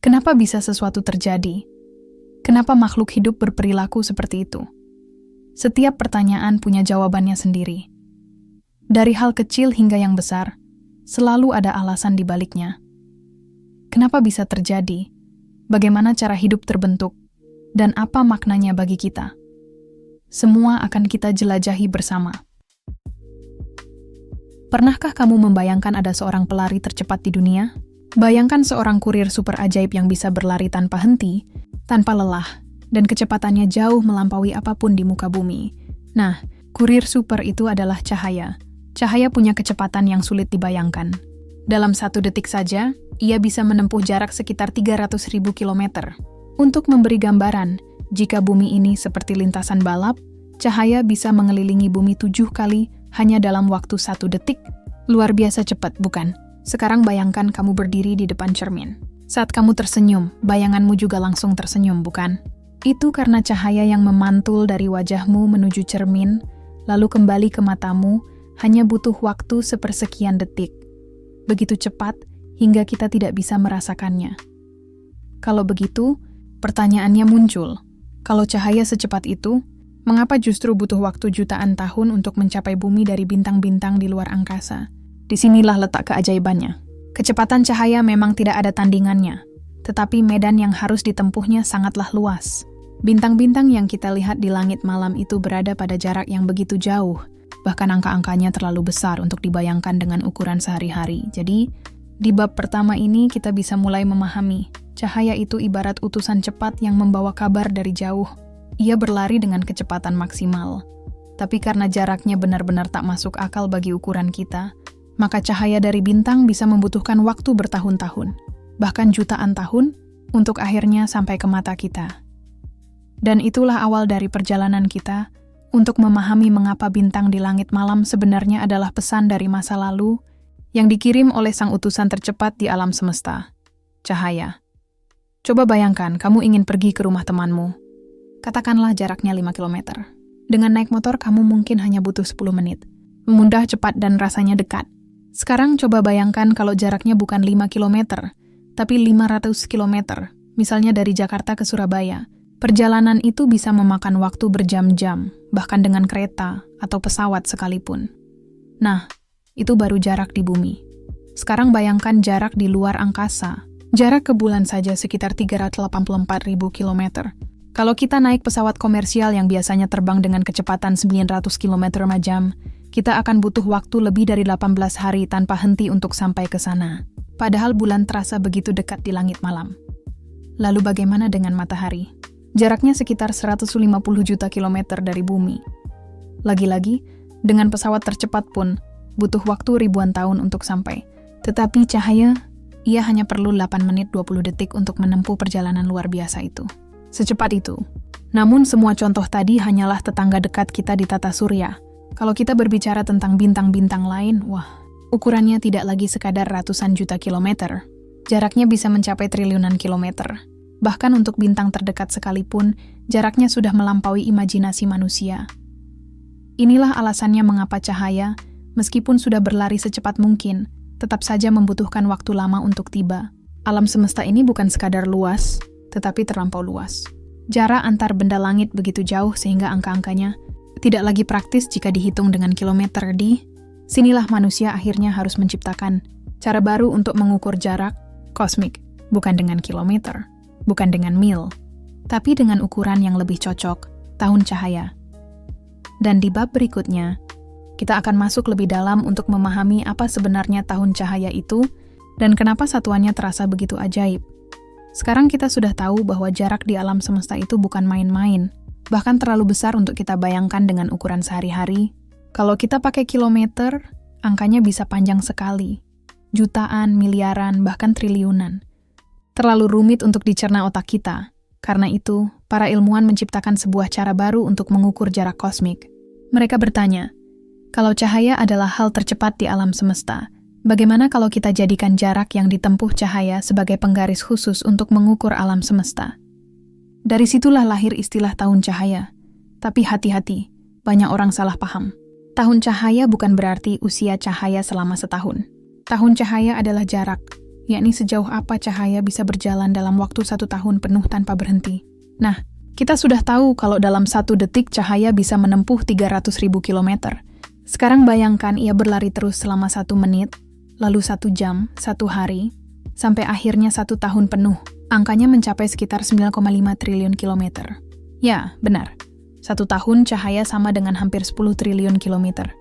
Kenapa bisa sesuatu terjadi? Kenapa makhluk hidup berperilaku seperti itu? Setiap pertanyaan punya jawabannya sendiri. Dari hal kecil hingga yang besar, selalu ada alasan di baliknya. Kenapa bisa terjadi? Bagaimana cara hidup terbentuk? Dan apa maknanya bagi kita? Semua akan kita jelajahi bersama. Pernahkah kamu membayangkan ada seorang pelari tercepat di dunia? Bayangkan seorang kurir super ajaib yang bisa berlari tanpa henti, tanpa lelah, dan kecepatannya jauh melampaui apapun di muka bumi. Nah, kurir super itu adalah cahaya. Cahaya punya kecepatan yang sulit dibayangkan. Dalam 1 detik saja, ia bisa menempuh jarak sekitar 300.000 kilometer. Untuk memberi gambaran, jika bumi ini seperti lintasan balap, cahaya bisa mengelilingi bumi 7 kali hanya dalam waktu 1 detik. Luar biasa cepat, bukan? Sekarang bayangkan kamu berdiri di depan cermin. Saat kamu tersenyum, bayanganmu juga langsung tersenyum, bukan? Itu karena cahaya yang memantul dari wajahmu menuju cermin, lalu kembali ke matamu, hanya butuh waktu sepersekian detik. Begitu cepat, hingga kita tidak bisa merasakannya. Kalau begitu, pertanyaannya muncul. Kalau cahaya secepat itu, mengapa justru butuh waktu jutaan tahun untuk mencapai bumi dari bintang-bintang di luar angkasa? Disinilah letak keajaibannya. Kecepatan cahaya memang tidak ada tandingannya, tetapi medan yang harus ditempuhnya sangatlah luas. Bintang-bintang yang kita lihat di langit malam itu berada pada jarak yang begitu jauh, bahkan angka-angkanya terlalu besar untuk dibayangkan dengan ukuran sehari-hari. Jadi, di bab pertama ini kita bisa mulai memahami, cahaya itu ibarat utusan cepat yang membawa kabar dari jauh. Ia berlari dengan kecepatan maksimal. Tapi karena jaraknya benar-benar tak masuk akal bagi ukuran kita, maka cahaya dari bintang bisa membutuhkan waktu bertahun-tahun, bahkan jutaan tahun, untuk akhirnya sampai ke mata kita. Dan itulah awal dari perjalanan kita untuk memahami mengapa bintang di langit malam sebenarnya adalah pesan dari masa lalu yang dikirim oleh sang utusan tercepat di alam semesta, cahaya. Coba bayangkan kamu ingin pergi ke rumah temanmu. Katakanlah jaraknya 5 km. Dengan naik motor kamu mungkin hanya butuh 10 menit. Mudah, cepat, dan rasanya dekat. Sekarang coba bayangkan kalau jaraknya bukan 5 km, tapi 500 km, misalnya dari Jakarta ke Surabaya. Perjalanan itu bisa memakan waktu berjam-jam, bahkan dengan kereta atau pesawat sekalipun. Nah, itu baru jarak di bumi. Sekarang bayangkan jarak di luar angkasa. Jarak ke bulan saja sekitar 384.000 km. Kalau kita naik pesawat komersial yang biasanya terbang dengan kecepatan 900 km/jam, kita akan butuh waktu lebih dari 18 hari tanpa henti untuk sampai ke sana. Padahal bulan terasa begitu dekat di langit malam. Lalu bagaimana dengan matahari? Jaraknya sekitar 150 juta kilometer dari bumi. Lagi-lagi, dengan pesawat tercepat pun, butuh waktu ribuan tahun untuk sampai. Tetapi cahaya, ia hanya perlu 8 menit 20 detik untuk menempuh perjalanan luar biasa itu. Secepat itu. Namun semua contoh tadi hanyalah tetangga dekat kita di tata surya. Kalau kita berbicara tentang bintang-bintang lain, wah, ukurannya tidak lagi sekadar ratusan juta kilometer. Jaraknya bisa mencapai triliunan kilometer. Bahkan untuk bintang terdekat sekalipun, jaraknya sudah melampaui imajinasi manusia. Inilah alasannya mengapa cahaya, meskipun sudah berlari secepat mungkin, tetap saja membutuhkan waktu lama untuk tiba. Alam semesta ini bukan sekadar luas, tetapi terlampau luas. Jarak antar benda langit begitu jauh sehingga angka-angkanya tidak lagi praktis jika dihitung dengan kilometer. Sinilah manusia akhirnya harus menciptakan cara baru untuk mengukur jarak kosmik, bukan dengan kilometer, bukan dengan mil, tapi dengan ukuran yang lebih cocok, tahun cahaya. Dan di bab berikutnya, kita akan masuk lebih dalam untuk memahami apa sebenarnya tahun cahaya itu dan kenapa satuannya terasa begitu ajaib. Sekarang kita sudah tahu bahwa jarak di alam semesta itu bukan main-main, bahkan terlalu besar untuk kita bayangkan dengan ukuran sehari-hari. Kalau kita pakai kilometer, angkanya bisa panjang sekali. Jutaan, miliaran, bahkan triliunan. Terlalu rumit untuk dicerna otak kita. Karena itu, para ilmuwan menciptakan sebuah cara baru untuk mengukur jarak kosmik. Mereka bertanya, kalau cahaya adalah hal tercepat di alam semesta, bagaimana kalau kita jadikan jarak yang ditempuh cahaya sebagai penggaris khusus untuk mengukur alam semesta? Dari situlah lahir istilah tahun cahaya. Tapi hati-hati, banyak orang salah paham. Tahun cahaya bukan berarti usia cahaya selama setahun. Tahun cahaya adalah jarak. yakni sejauh apa cahaya bisa berjalan dalam waktu 1 tahun penuh tanpa berhenti. Nah, kita sudah tahu kalau dalam 1 detik cahaya bisa menempuh 300.000 kilometer. Sekarang bayangkan ia berlari terus selama 1 menit, lalu 1 jam, 1 hari, sampai akhirnya 1 tahun penuh. Angkanya mencapai sekitar 9,5 triliun kilometer. Ya, benar. 1 tahun cahaya sama dengan hampir 10 triliun kilometer.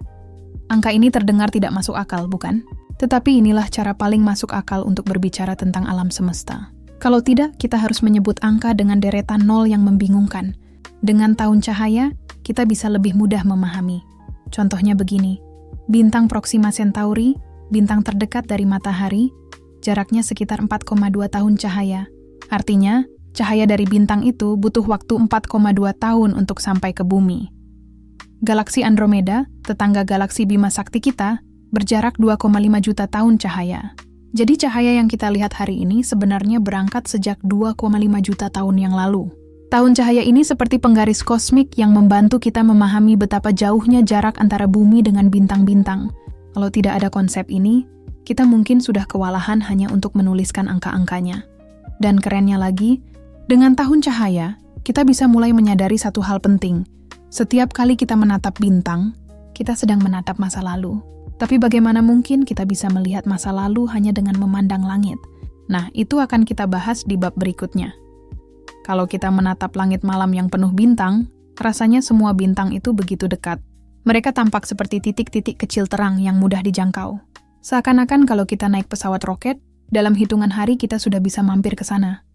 Angka ini terdengar tidak masuk akal, bukan? Tetapi inilah cara paling masuk akal untuk berbicara tentang alam semesta. Kalau tidak, kita harus menyebut angka dengan deretan nol yang membingungkan. Dengan tahun cahaya, kita bisa lebih mudah memahami. Contohnya begini, bintang Proxima Centauri, bintang terdekat dari matahari, jaraknya sekitar 4,2 tahun cahaya. Artinya, cahaya dari bintang itu butuh waktu 4,2 tahun untuk sampai ke bumi. Galaksi Andromeda, tetangga galaksi Bima Sakti kita, berjarak 2,5 juta tahun cahaya. Jadi cahaya yang kita lihat hari ini sebenarnya berangkat sejak 2,5 juta tahun yang lalu. Tahun cahaya ini seperti penggaris kosmik yang membantu kita memahami betapa jauhnya jarak antara bumi dengan bintang-bintang. Kalau tidak ada konsep ini, kita mungkin sudah kewalahan hanya untuk menuliskan angka-angkanya. Dan kerennya lagi, dengan tahun cahaya, kita bisa mulai menyadari satu hal penting. Setiap kali kita menatap bintang, kita sedang menatap masa lalu. Tapi bagaimana mungkin kita bisa melihat masa lalu hanya dengan memandang langit? Nah, itu akan kita bahas di bab berikutnya. Kalau kita menatap langit malam yang penuh bintang, rasanya semua bintang itu begitu dekat. Mereka tampak seperti titik-titik kecil terang yang mudah dijangkau. Seakan-akan kalau kita naik pesawat roket, dalam hitungan hari kita sudah bisa mampir ke sana.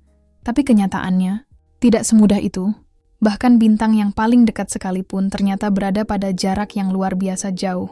Tapi kenyataannya, tidak semudah itu. Bahkan bintang yang paling dekat sekalipun ternyata berada pada jarak yang luar biasa jauh.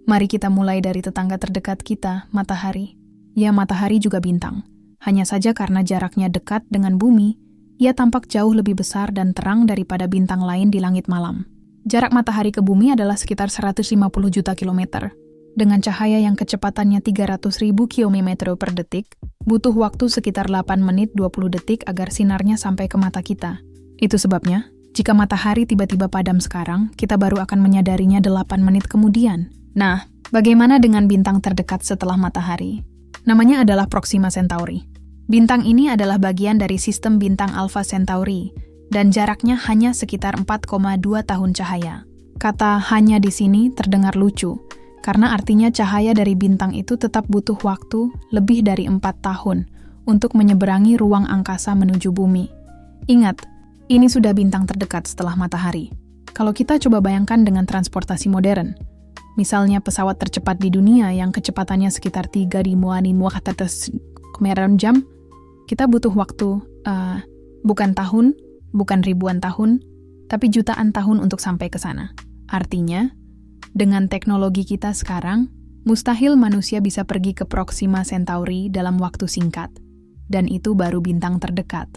Mari kita mulai dari tetangga terdekat kita, matahari. Ya, matahari juga bintang. Hanya saja karena jaraknya dekat dengan bumi, ia tampak jauh lebih besar dan terang daripada bintang lain di langit malam. Jarak matahari ke bumi adalah sekitar 150 juta kilometer. Dengan cahaya yang kecepatannya 300.000 km per detik, butuh waktu sekitar 8 menit 20 detik agar sinarnya sampai ke mata kita. Itu sebabnya, jika matahari tiba-tiba padam sekarang, kita baru akan menyadarinya 8 menit kemudian. Nah, bagaimana dengan bintang terdekat setelah matahari? Namanya adalah Proxima Centauri. Bintang ini adalah bagian dari sistem bintang Alpha Centauri, dan jaraknya hanya sekitar 4,2 tahun cahaya. Kata hanya di sini terdengar lucu, karena artinya cahaya dari bintang itu tetap butuh waktu lebih dari 4 tahun untuk menyeberangi ruang angkasa menuju bumi. Ingat, ini sudah bintang terdekat setelah matahari. Kalau kita coba bayangkan dengan transportasi modern, misalnya pesawat tercepat di dunia yang kecepatannya sekitar 3.000 jam, kita butuh waktu, bukan tahun, bukan ribuan tahun, tapi jutaan tahun untuk sampai ke sana. Artinya, dengan teknologi kita sekarang, mustahil manusia bisa pergi ke Proxima Centauri dalam waktu singkat. Dan itu baru bintang terdekat.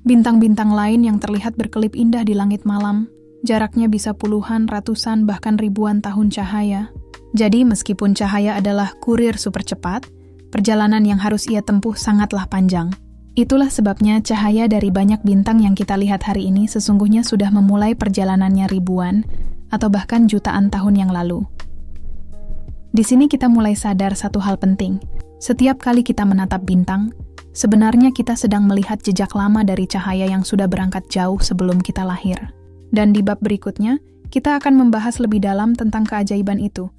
Bintang-bintang lain yang terlihat berkelip indah di langit malam, jaraknya bisa puluhan, ratusan, bahkan ribuan tahun cahaya. Jadi meskipun cahaya adalah kurir super cepat, perjalanan yang harus ia tempuh sangatlah panjang. Itulah sebabnya cahaya dari banyak bintang yang kita lihat hari ini sesungguhnya sudah memulai perjalanannya ribuan atau bahkan jutaan tahun yang lalu. Di sini kita mulai sadar satu hal penting. Setiap kali kita menatap bintang, sebenarnya kita sedang melihat jejak lama dari cahaya yang sudah berangkat jauh sebelum kita lahir. Dan di bab berikutnya, kita akan membahas lebih dalam tentang keajaiban itu.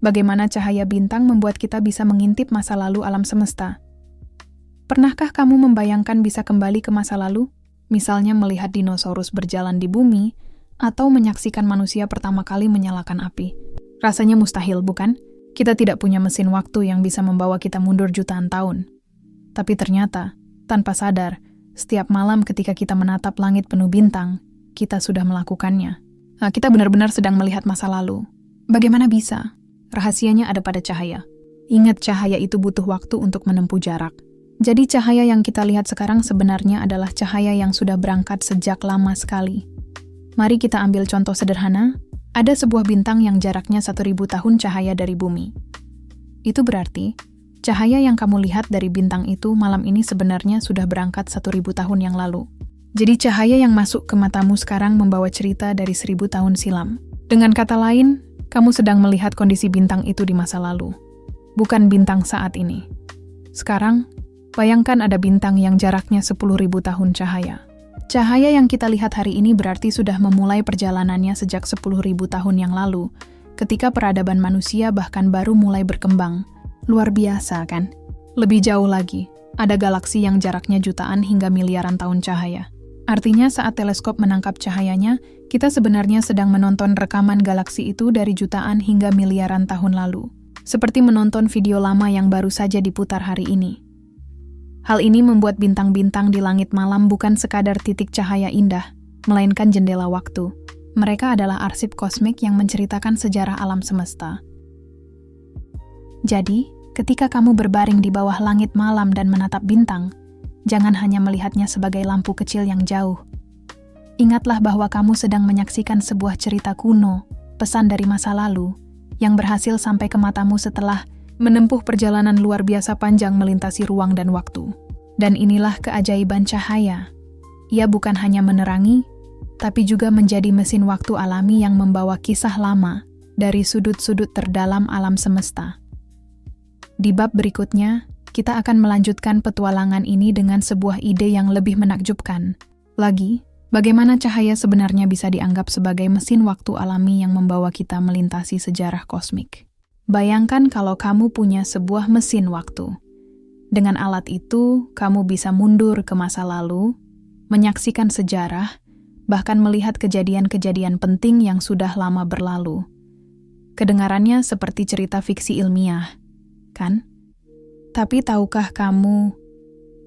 Bagaimana cahaya bintang membuat kita bisa mengintip masa lalu alam semesta. Pernahkah kamu membayangkan bisa kembali ke masa lalu? Misalnya melihat dinosaurus berjalan di bumi, atau menyaksikan manusia pertama kali menyalakan api. Rasanya mustahil, bukan? Kita tidak punya mesin waktu yang bisa membawa kita mundur jutaan tahun. Tapi ternyata, tanpa sadar, setiap malam ketika kita menatap langit penuh bintang, kita sudah melakukannya. Kita benar-benar sedang melihat masa lalu. Bagaimana bisa? Rahasianya ada pada cahaya. Ingat, cahaya itu butuh waktu untuk menempuh jarak. Jadi cahaya yang kita lihat sekarang sebenarnya adalah cahaya yang sudah berangkat sejak lama sekali. Mari kita ambil contoh sederhana. Ada sebuah bintang yang jaraknya 1.000 tahun cahaya dari bumi. Itu berarti, cahaya yang kamu lihat dari bintang itu malam ini sebenarnya sudah berangkat 1.000 tahun yang lalu. Jadi cahaya yang masuk ke matamu sekarang membawa cerita dari 1.000 tahun silam. Dengan kata lain, kamu sedang melihat kondisi bintang itu di masa lalu. Bukan bintang saat ini. Sekarang, bayangkan ada bintang yang jaraknya 10.000 tahun cahaya. Cahaya yang kita lihat hari ini berarti sudah memulai perjalanannya sejak 10.000 tahun yang lalu, ketika peradaban manusia bahkan baru mulai berkembang. Luar biasa, kan? Lebih jauh lagi, ada galaksi yang jaraknya jutaan hingga miliaran tahun cahaya. Artinya saat teleskop menangkap cahayanya, kita sebenarnya sedang menonton rekaman galaksi itu dari jutaan hingga miliaran tahun lalu. Seperti menonton video lama yang baru saja diputar hari ini. Hal ini membuat bintang-bintang di langit malam bukan sekadar titik cahaya indah, melainkan jendela waktu. Mereka adalah arsip kosmik yang menceritakan sejarah alam semesta. Jadi, ketika kamu berbaring di bawah langit malam dan menatap bintang, jangan hanya melihatnya sebagai lampu kecil yang jauh. Ingatlah bahwa kamu sedang menyaksikan sebuah cerita kuno, pesan dari masa lalu, yang berhasil sampai ke matamu setelah menempuh perjalanan luar biasa panjang melintasi ruang dan waktu. Dan inilah keajaiban cahaya. Ia bukan hanya menerangi, tapi juga menjadi mesin waktu alami yang membawa kisah lama dari sudut-sudut terdalam alam semesta. Di bab berikutnya, kita akan melanjutkan petualangan ini dengan sebuah ide yang lebih menakjubkan. Lagi, bagaimana cahaya sebenarnya bisa dianggap sebagai mesin waktu alami yang membawa kita melintasi sejarah kosmik. Bayangkan kalau kamu punya sebuah mesin waktu. Dengan alat itu, kamu bisa mundur ke masa lalu, menyaksikan sejarah, bahkan melihat kejadian-kejadian penting yang sudah lama berlalu. Kedengarannya seperti cerita fiksi ilmiah, kan? Tapi tahukah kamu,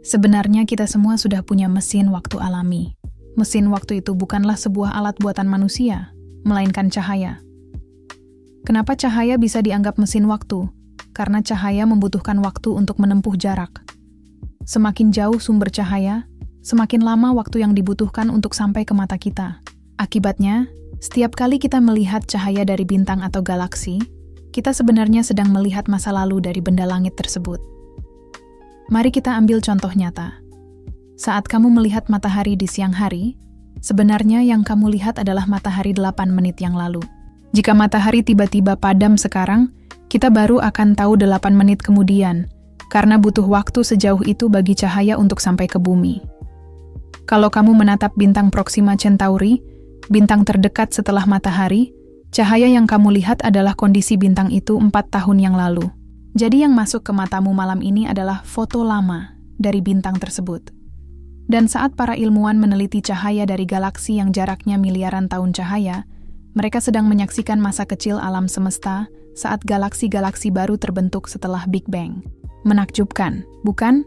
sebenarnya kita semua sudah punya mesin waktu alami. Mesin waktu itu bukanlah sebuah alat buatan manusia, melainkan cahaya. Kenapa cahaya bisa dianggap mesin waktu? Karena cahaya membutuhkan waktu untuk menempuh jarak. Semakin jauh sumber cahaya, semakin lama waktu yang dibutuhkan untuk sampai ke mata kita. Akibatnya, setiap kali kita melihat cahaya dari bintang atau galaksi, kita sebenarnya sedang melihat masa lalu dari benda langit tersebut. Mari kita ambil contoh nyata. Saat kamu melihat matahari di siang hari, sebenarnya yang kamu lihat adalah matahari 8 menit yang lalu. Jika matahari tiba-tiba padam sekarang, kita baru akan tahu 8 menit kemudian, karena butuh waktu sejauh itu bagi cahaya untuk sampai ke bumi. Kalau kamu menatap bintang Proxima Centauri, bintang terdekat setelah matahari, cahaya yang kamu lihat adalah kondisi bintang itu 4 tahun yang lalu. Jadi yang masuk ke matamu malam ini adalah foto lama dari bintang tersebut. Dan saat para ilmuwan meneliti cahaya dari galaksi yang jaraknya miliaran tahun cahaya, mereka sedang menyaksikan masa kecil alam semesta saat galaksi-galaksi baru terbentuk setelah Big Bang. Menakjubkan, bukan?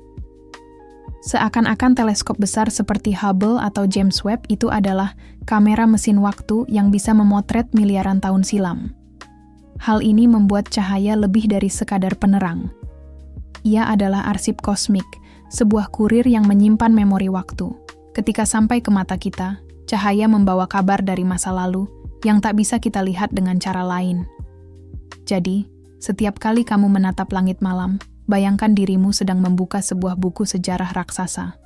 Seakan-akan teleskop besar seperti Hubble atau James Webb itu adalah kamera mesin waktu yang bisa memotret miliaran tahun silam. Hal ini membuat cahaya lebih dari sekadar penerang. Ia adalah arsip kosmik, sebuah kurir yang menyimpan memori waktu. Ketika sampai ke mata kita, cahaya membawa kabar dari masa lalu yang tak bisa kita lihat dengan cara lain. Jadi, setiap kali kamu menatap langit malam, bayangkan dirimu sedang membuka sebuah buku sejarah raksasa.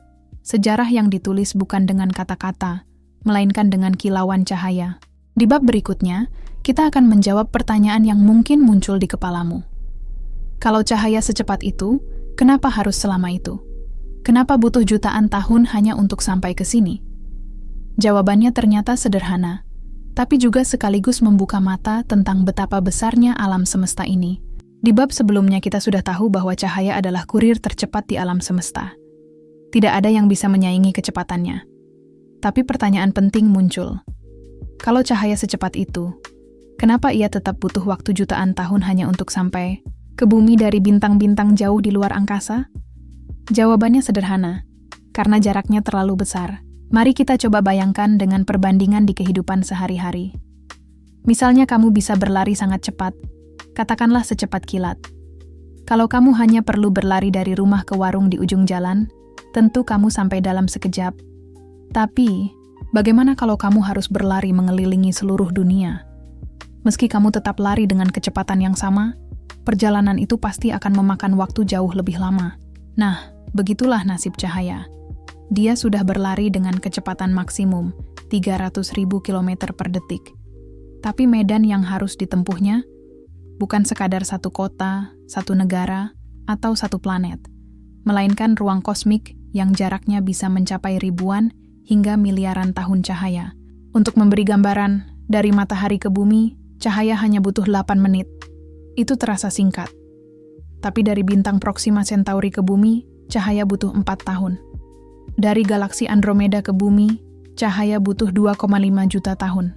Sejarah yang ditulis bukan dengan kata-kata, melainkan dengan kilauan cahaya. Di bab berikutnya, kita akan menjawab pertanyaan yang mungkin muncul di kepalamu. Kalau cahaya secepat itu, kenapa harus selama itu? Kenapa butuh jutaan tahun hanya untuk sampai ke sini? Jawabannya ternyata sederhana, tapi juga sekaligus membuka mata tentang betapa besarnya alam semesta ini. Di bab sebelumnya kita sudah tahu bahwa cahaya adalah kurir tercepat di alam semesta. Tidak ada yang bisa menyaingi kecepatannya. Tapi pertanyaan penting muncul. Kalau cahaya secepat itu, kenapa ia tetap butuh waktu jutaan tahun hanya untuk sampai ke bumi dari bintang-bintang jauh di luar angkasa? Jawabannya sederhana, karena jaraknya terlalu besar. Mari kita coba bayangkan dengan perbandingan di kehidupan sehari-hari. Misalnya kamu bisa berlari sangat cepat, katakanlah secepat kilat. Kalau kamu hanya perlu berlari dari rumah ke warung di ujung jalan, tentu kamu sampai dalam sekejap. Tapi, bagaimana kalau kamu harus berlari mengelilingi seluruh dunia? Meski kamu tetap lari dengan kecepatan yang sama, perjalanan itu pasti akan memakan waktu jauh lebih lama. Nah, begitulah nasib cahaya. Dia sudah berlari dengan kecepatan maksimum 300.000 km per detik. Tapi medan yang harus ditempuhnya bukan sekadar satu kota, satu negara, atau satu planet. melainkan ruang kosmik yang jaraknya bisa mencapai ribuan hingga miliaran tahun cahaya. Untuk memberi gambaran, dari matahari ke bumi, cahaya hanya butuh 8 menit. Itu terasa singkat. Tapi dari bintang Proxima Centauri ke bumi, cahaya butuh 4 tahun. Dari galaksi Andromeda ke bumi, cahaya butuh 2,5 juta tahun.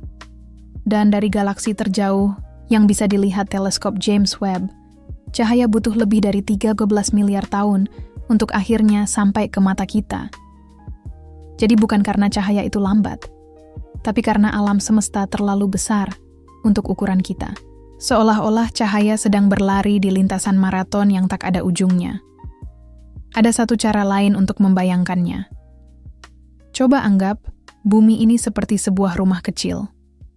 Dan dari galaksi terjauh yang bisa dilihat teleskop James Webb, cahaya butuh lebih dari 13 miliar tahun untuk akhirnya sampai ke mata kita. Jadi bukan karena cahaya itu lambat, tapi karena alam semesta terlalu besar untuk ukuran kita. Seolah-olah cahaya sedang berlari di lintasan maraton yang tak ada ujungnya. Ada satu cara lain untuk membayangkannya. Coba anggap bumi ini seperti sebuah rumah kecil,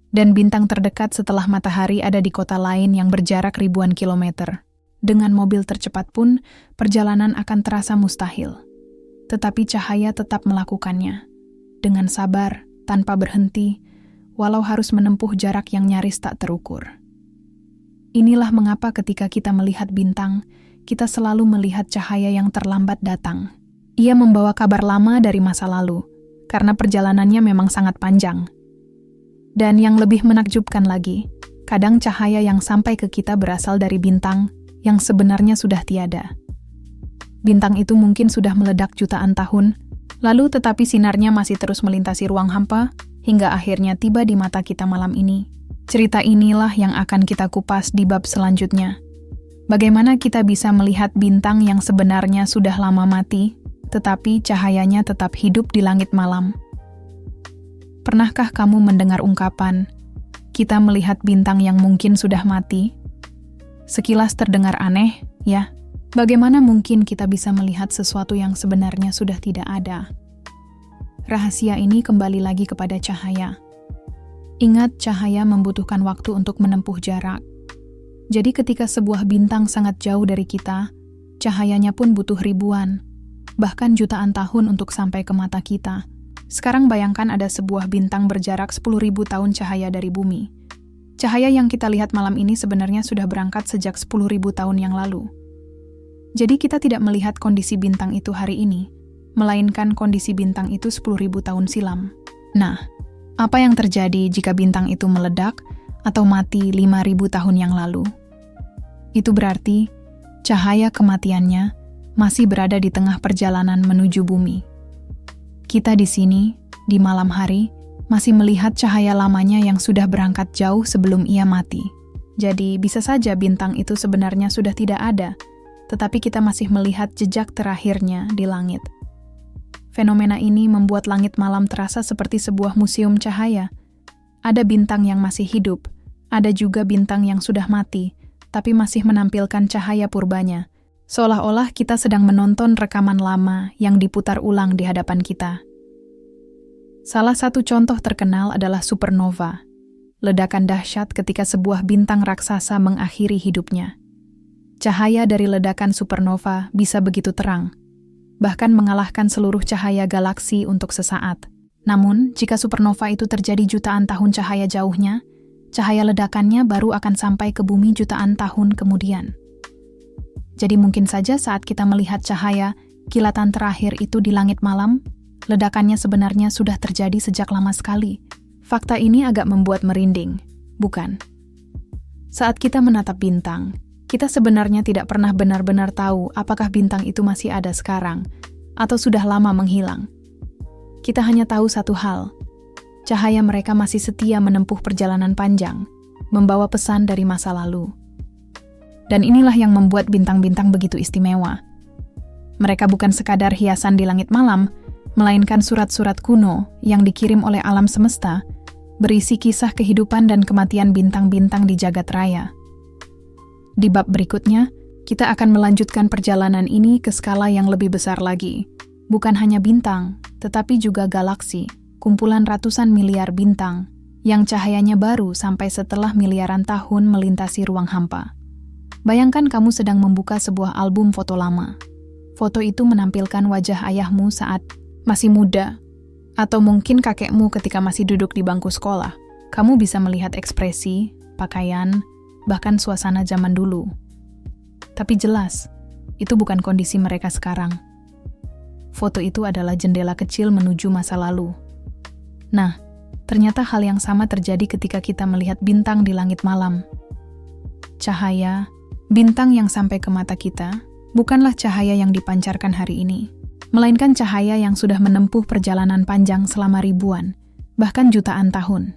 dan bintang terdekat setelah matahari ada di kota lain yang berjarak ribuan kilometer. Dengan mobil tercepat pun, perjalanan akan terasa mustahil. Tetapi cahaya tetap melakukannya. Dengan sabar, tanpa berhenti, walau harus menempuh jarak yang nyaris tak terukur. Inilah mengapa ketika kita melihat bintang, kita selalu melihat cahaya yang terlambat datang. Ia membawa kabar lama dari masa lalu, karena perjalanannya memang sangat panjang. Dan yang lebih menakjubkan lagi, kadang cahaya yang sampai ke kita berasal dari bintang yang sebenarnya sudah tiada. Bintang itu mungkin sudah meledak jutaan tahun, lalu tetapi sinarnya masih terus melintasi ruang hampa, hingga akhirnya tiba di mata kita malam ini. Cerita inilah yang akan kita kupas di bab selanjutnya. Bagaimana kita bisa melihat bintang yang sebenarnya sudah lama mati, tetapi cahayanya tetap hidup di langit malam. Pernahkah kamu mendengar ungkapan, kita melihat bintang yang mungkin sudah mati? Sekilas terdengar aneh, ya? Bagaimana mungkin kita bisa melihat sesuatu yang sebenarnya sudah tidak ada? Rahasia ini kembali lagi kepada cahaya. Ingat, cahaya membutuhkan waktu untuk menempuh jarak. Jadi ketika sebuah bintang sangat jauh dari kita, cahayanya pun butuh ribuan, bahkan jutaan tahun untuk sampai ke mata kita. Sekarang bayangkan ada sebuah bintang berjarak 10.000 tahun cahaya dari bumi. Cahaya yang kita lihat malam ini sebenarnya sudah berangkat sejak 10.000 tahun yang lalu. Jadi kita tidak melihat kondisi bintang itu hari ini, melainkan kondisi bintang itu 10.000 tahun silam. Nah, apa yang terjadi jika bintang itu meledak atau mati 5.000 tahun yang lalu? Itu berarti cahaya kematiannya masih berada di tengah perjalanan menuju bumi. Kita di sini, di malam hari, masih melihat cahaya lamanya yang sudah berangkat jauh sebelum ia mati. Jadi bisa saja bintang itu sebenarnya sudah tidak ada, tetapi kita masih melihat jejak terakhirnya di langit. Fenomena ini membuat langit malam terasa seperti sebuah museum cahaya. Ada bintang yang masih hidup, ada juga bintang yang sudah mati, tapi masih menampilkan cahaya purbanya, seolah-olah kita sedang menonton rekaman lama yang diputar ulang di hadapan kita. Salah satu contoh terkenal adalah supernova, ledakan dahsyat ketika sebuah bintang raksasa mengakhiri hidupnya. Cahaya dari ledakan supernova bisa begitu terang, bahkan mengalahkan seluruh cahaya galaksi untuk sesaat. Namun, jika supernova itu terjadi jutaan tahun cahaya jauhnya, cahaya ledakannya baru akan sampai ke bumi jutaan tahun kemudian. Jadi mungkin saja saat kita melihat cahaya, kilatan terakhir itu di langit malam, ledakannya sebenarnya sudah terjadi sejak lama sekali. Fakta ini agak membuat merinding, bukan? Saat kita menatap bintang, kita sebenarnya tidak pernah benar-benar tahu apakah bintang itu masih ada sekarang, atau sudah lama menghilang. Kita hanya tahu satu hal, cahaya mereka masih setia menempuh perjalanan panjang, membawa pesan dari masa lalu. Dan inilah yang membuat bintang-bintang begitu istimewa. Mereka bukan sekadar hiasan di langit malam, melainkan surat-surat kuno yang dikirim oleh alam semesta, berisi kisah kehidupan dan kematian bintang-bintang di jagat raya. Di bab berikutnya, kita akan melanjutkan perjalanan ini ke skala yang lebih besar lagi. Bukan hanya bintang, tetapi juga galaksi, kumpulan ratusan miliar bintang, yang cahayanya baru sampai setelah miliaran tahun melintasi ruang hampa. Bayangkan kamu sedang membuka sebuah album foto lama. Foto itu menampilkan wajah ayahmu saat masih muda, atau mungkin kakekmu ketika masih duduk di bangku sekolah. Kamu bisa melihat ekspresi, pakaian, bahkan suasana zaman dulu. Tapi jelas, itu bukan kondisi mereka sekarang. Foto itu adalah jendela kecil menuju masa lalu. Nah, ternyata hal yang sama terjadi ketika kita melihat bintang di langit malam. Cahaya, bintang yang sampai ke mata kita, bukanlah cahaya yang dipancarkan hari ini, melainkan cahaya yang sudah menempuh perjalanan panjang selama ribuan, bahkan jutaan tahun.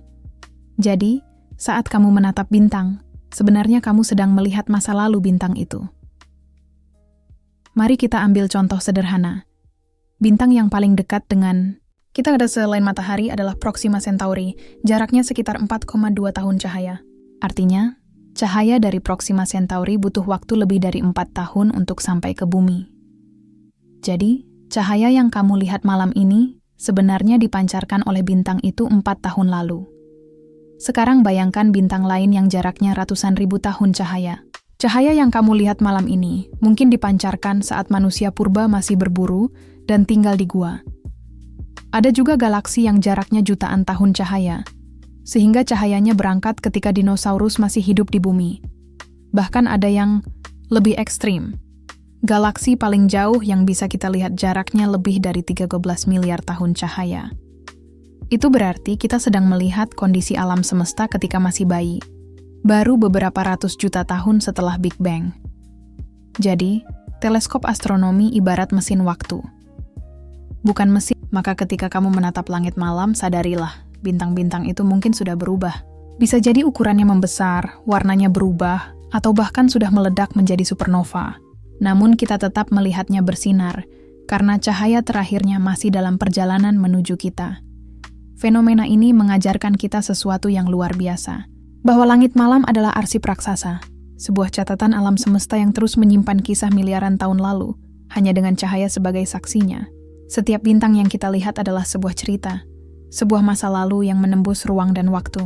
Jadi, saat kamu menatap bintang, sebenarnya kamu sedang melihat masa lalu bintang itu. Mari kita ambil contoh sederhana. Bintang yang paling dekat dengan kita ada selain matahari adalah Proxima Centauri, jaraknya sekitar 4,2 tahun cahaya. Artinya, cahaya dari Proxima Centauri butuh waktu lebih dari 4 tahun untuk sampai ke bumi. Jadi, cahaya yang kamu lihat malam ini sebenarnya dipancarkan oleh bintang itu 4 tahun lalu. Sekarang bayangkan bintang lain yang jaraknya ratusan ribu tahun cahaya. Cahaya yang kamu lihat malam ini mungkin dipancarkan saat manusia purba masih berburu dan tinggal di gua. Ada juga galaksi yang jaraknya jutaan tahun cahaya, sehingga cahayanya berangkat ketika dinosaurus masih hidup di bumi. Bahkan ada yang lebih ekstrim. Galaksi paling jauh yang bisa kita lihat jaraknya lebih dari 13 miliar tahun cahaya. Itu berarti kita sedang melihat kondisi alam semesta ketika masih bayi, baru beberapa ratus juta tahun setelah Big Bang. Jadi, teleskop astronomi ibarat mesin waktu. Bukan mesin, maka ketika kamu menatap langit malam, sadarilah, bintang-bintang itu mungkin sudah berubah. Bisa jadi ukurannya membesar, warnanya berubah, atau bahkan sudah meledak menjadi supernova. Namun kita tetap melihatnya bersinar, karena cahaya terakhirnya masih dalam perjalanan menuju kita. Fenomena ini mengajarkan kita sesuatu yang luar biasa, bahwa langit malam adalah arsip raksasa, sebuah catatan alam semesta yang terus menyimpan kisah miliaran tahun lalu, hanya dengan cahaya sebagai saksinya. Setiap bintang yang kita lihat adalah sebuah cerita, sebuah masa lalu yang menembus ruang dan waktu.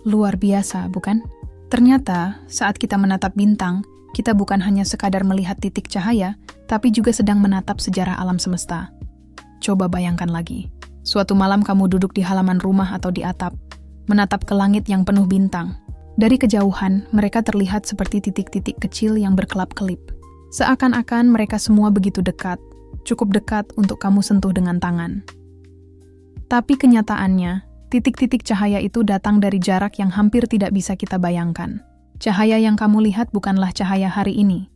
Luar biasa, bukan? Ternyata, saat kita menatap bintang, kita bukan hanya sekadar melihat titik cahaya, tapi juga sedang menatap sejarah alam semesta. Coba bayangkan lagi. Suatu malam kamu duduk di halaman rumah atau di atap, menatap ke langit yang penuh bintang. Dari kejauhan, mereka terlihat seperti titik-titik kecil yang berkelap-kelip. Seakan-akan mereka semua begitu dekat, cukup dekat untuk kamu sentuh dengan tangan. Tapi kenyataannya, titik-titik cahaya itu datang dari jarak yang hampir tidak bisa kita bayangkan. Cahaya yang kamu lihat bukanlah cahaya hari ini,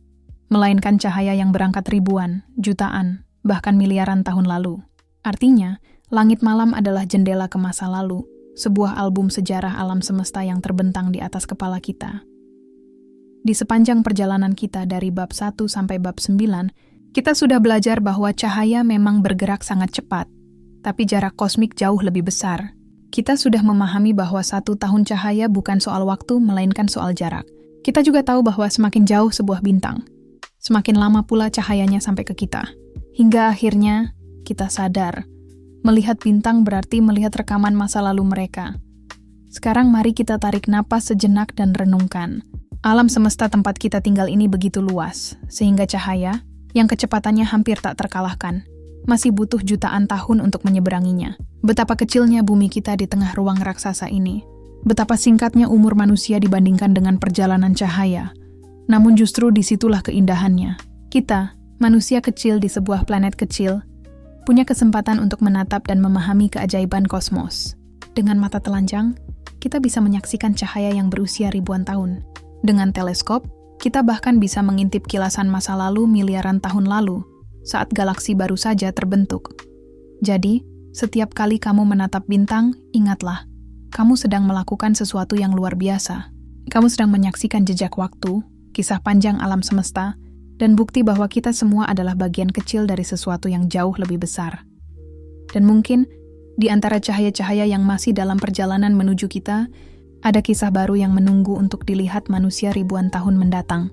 melainkan cahaya yang berangkat ribuan, jutaan, bahkan miliaran tahun lalu. Artinya, langit malam adalah jendela ke masa lalu, sebuah album sejarah alam semesta yang terbentang di atas kepala kita. Di sepanjang perjalanan kita dari bab 1 sampai bab 9, kita sudah belajar bahwa cahaya memang bergerak sangat cepat, tapi jarak kosmik jauh lebih besar. Kita sudah memahami bahwa 1 tahun cahaya bukan soal waktu, melainkan soal jarak. Kita juga tahu bahwa semakin jauh sebuah bintang, semakin lama pula cahayanya sampai ke kita. Hingga akhirnya, kita sadar, melihat bintang berarti melihat rekaman masa lalu mereka. Sekarang mari kita tarik napas sejenak dan renungkan. Alam semesta tempat kita tinggal ini begitu luas, sehingga cahaya, yang kecepatannya hampir tak terkalahkan, masih butuh jutaan tahun untuk menyeberanginya. Betapa kecilnya bumi kita di tengah ruang raksasa ini. Betapa singkatnya umur manusia dibandingkan dengan perjalanan cahaya. Namun justru disitulah keindahannya. Kita, manusia kecil di sebuah planet kecil, punya kesempatan untuk menatap dan memahami keajaiban kosmos. Dengan mata telanjang, kita bisa menyaksikan cahaya yang berusia ribuan tahun. Dengan teleskop, kita bahkan bisa mengintip kilasan masa lalu miliaran tahun lalu, saat galaksi baru saja terbentuk. Jadi, setiap kali kamu menatap bintang, ingatlah, kamu sedang melakukan sesuatu yang luar biasa. Kamu sedang menyaksikan jejak waktu, kisah panjang alam semesta, dan bukti bahwa kita semua adalah bagian kecil dari sesuatu yang jauh lebih besar. Dan mungkin, di antara cahaya-cahaya yang masih dalam perjalanan menuju kita, ada kisah baru yang menunggu untuk dilihat manusia ribuan tahun mendatang.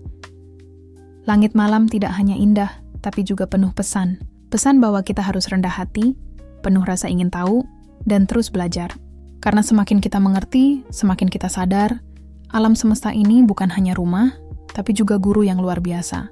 Langit malam tidak hanya indah, tapi juga penuh pesan. Pesan bahwa kita harus rendah hati, penuh rasa ingin tahu, dan terus belajar. Karena semakin kita mengerti, semakin kita sadar, alam semesta ini bukan hanya rumah, tapi juga guru yang luar biasa.